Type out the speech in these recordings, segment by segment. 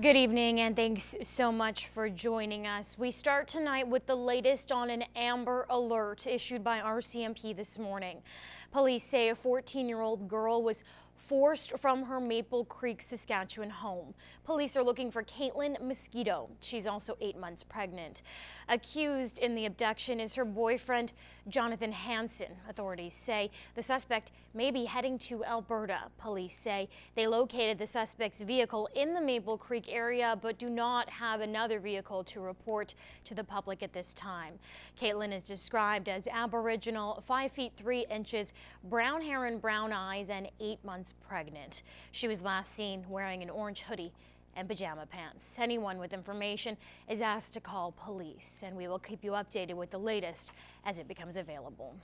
Good evening and thanks so much for joining us. We start tonight with the latest on an Amber Alert issued by RCMP this morning. Police say a 14-year-old girl was forced from her Maple Creek, Saskatchewan home. Police are looking for Caitlin Mosquito. She's also 8 months pregnant. Accused in the abduction is her boyfriend, Jonathan Hansen. Authorities say the suspect may be heading to Alberta. Police say they located the suspect's vehicle in the Maple Creek area, but do not have another vehicle to report to the public at this time. Caitlin is described as Aboriginal, 5 feet 3 inches, brown hair and brown eyes, and 8 months pregnant. She was last seen wearing an orange hoodie and pajama pants. Anyone with information is asked to call police, and we will keep you updated with the latest as it becomes available.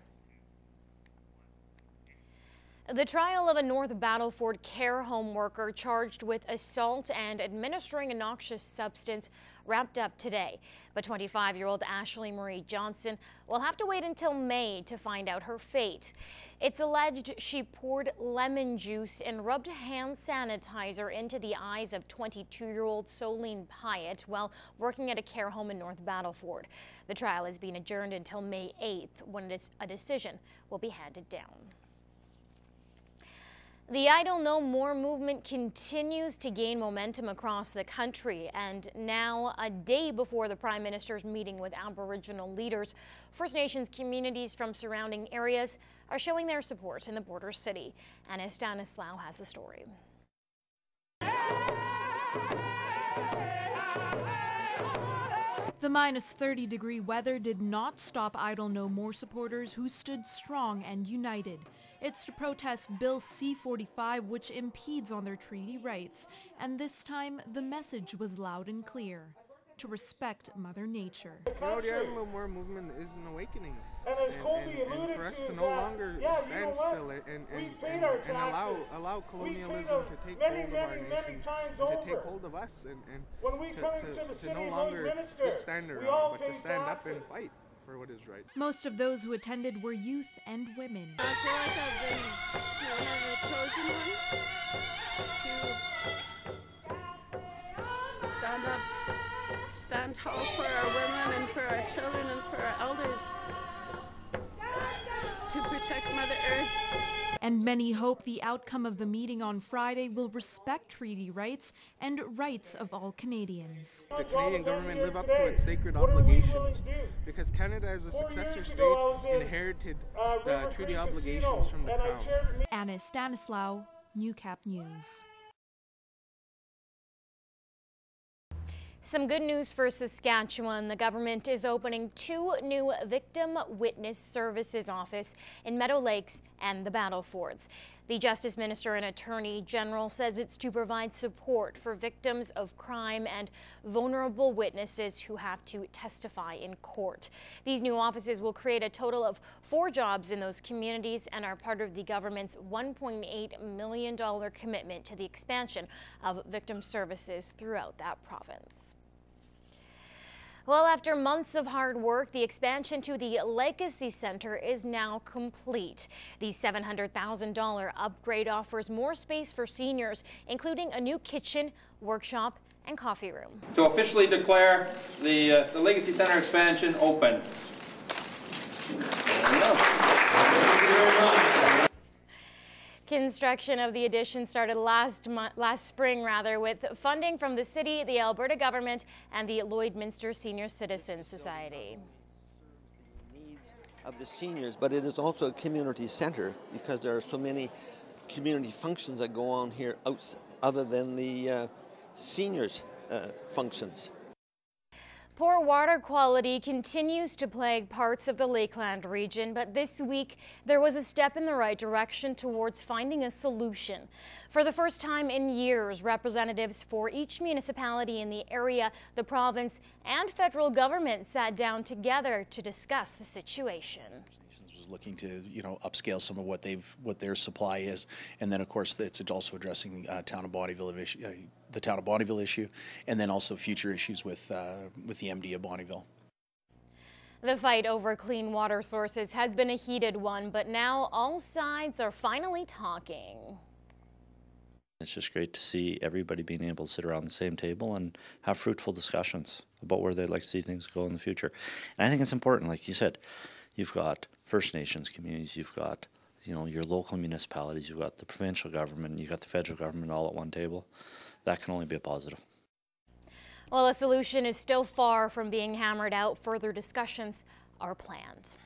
The trial of a North Battleford care home worker charged with assault and administering a noxious substance wrapped up today. But 25-year-old Ashley Marie Johnson will have to wait until May to find out her fate. It's alleged she poured lemon juice and rubbed hand sanitizer into the eyes of 22-year-old Solene Pyatt while working at a care home in North Battleford. The trial is being adjourned until May 8th, when a decision will be handed down. The Idle No More movement continues to gain momentum across the country, and now, a day before the Prime Minister's meeting with Aboriginal leaders, First Nations communities from surrounding areas are showing their support in the border city. Anna Stanislaw has the story. The minus 30-degree weather did not stop Idle No More supporters who stood strong and united. It's to protest Bill C-45, which impedes on their treaty rights. And this time, the message was loud and clear: to respect Mother Nature. The Idle No More movement is an awakening. And for us to no longer stand still and allow colonialism to take hold of our nation, to take hold of us, and to no longer just stand around, but to stand up and fight for what is right. Most of those who attended were youth and women. I feel like I've been one of the chosen ones to stand up, stand tall for our women and for our children and for our elders, to protect Mother Earth. And many hope the outcome of the meeting on Friday will respect treaty rights and rights of all Canadians. The Canadian government live up to its sacred obligations, because Canada as a successor state inherited the treaty obligations from the Crown. Anna Stanislaw, Newcap News. Some good news for Saskatchewan. The government is opening 2 new Victim Witness Services offices in Meadow Lakes and the Battlefords. The Justice Minister and Attorney General says it's to provide support for victims of crime and vulnerable witnesses who have to testify in court. These new offices will create a total of 4 jobs in those communities and are part of the government's $1.8 million commitment to the expansion of victim services throughout that province. Well, after months of hard work, the expansion to the Legacy Centre is now complete. The $700,000 upgrade offers more space for seniors, including a new kitchen, workshop, and coffee room. To officially declare the Legacy Centre expansion open. Construction of the addition started last spring, with funding from the city, the Alberta government, and the Lloydminster Senior Citizens Society. The needs of the seniors, but it is also a community centre, because there are so many community functions that go on here other than the seniors' functions. Poor water quality continues to plague parts of the Lakeland region, but this week there was a step in the right direction towards finding a solution. For the first time in years, representatives for each municipality in the area, the province, and federal government sat down together to discuss the situation. Looking to upscale some of what their supply is, and then of course it's also addressing the town of Bonnyville issue, and then also future issues with the MD of Bonnyville. The fight over clean water sources has been a heated one, but now all sides are finally talking. It's just great to see everybody being able to sit around the same table and have fruitful discussions about where they'd like to see things go in the future. And I think it's important, like you said, you've got First Nations communities, you've got your local municipalities, you've got the provincial government, you've got the federal government all at one table. That can only be a positive. Well, a solution is still far from being hammered out. Further discussions are planned.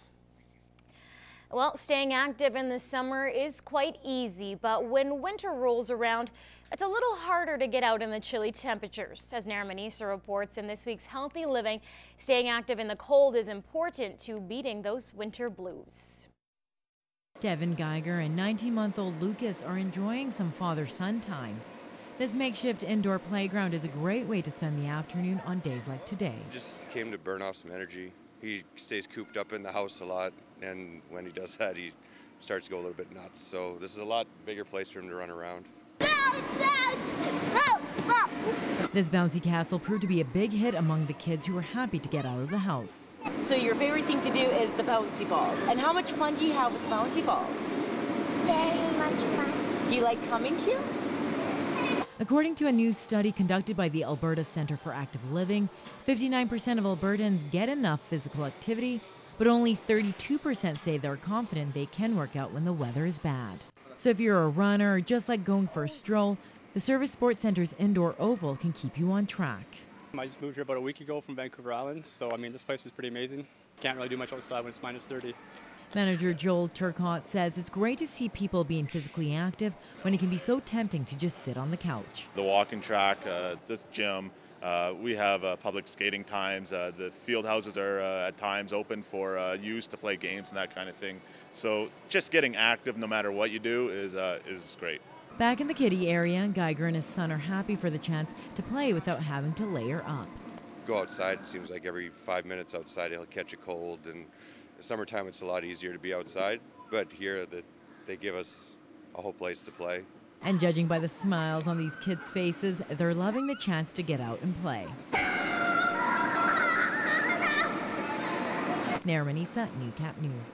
Well, staying active in the summer is quite easy, but when winter rolls around, it's a little harder to get out in the chilly temperatures. As Naramanisa reports in this week's Healthy Living, staying active in the cold is important to beating those winter blues. Devin Geiger and 19-month-old Lucas are enjoying some father-son time. This makeshift indoor playground is a great way to spend the afternoon on days like today. Just came to burn off some energy. He stays cooped up in the house a lot, and when he does that, he starts to go a little bit nuts. So this is a lot bigger place for him to run around. This bouncy castle proved to be a big hit among the kids who were happy to get out of the house. So your favorite thing to do is the bouncy balls. And how much fun do you have with the bouncy balls? Very much fun. Do you like coming here? According to a new study conducted by the Alberta Centre for Active Living, 59% of Albertans get enough physical activity, but only 32% say they're confident they can work out when the weather is bad. So if you're a runner or just like going for a stroll, the Service Sports Centre's indoor oval can keep you on track. I just moved here about a week ago from Vancouver Island, so I mean this place is pretty amazing. Can't really do much outside when it's minus 30. Manager Joel Turcotte says it's great to see people being physically active when it can be so tempting to just sit on the couch. The walking track, this gym, we have public skating times. The field houses are at times open for use to play games and that kind of thing. So just getting active no matter what you do is great. Back in the kiddie area, Geiger and his son are happy for the chance to play without having to layer up. Go outside, it seems like every 5 minutes outside he'll catch a cold, and in the summertime it's a lot easier to be outside, but here they give us a whole place to play. And judging by the smiles on these kids' faces, they're loving the chance to get out and play. Naramanisa, Newcap News.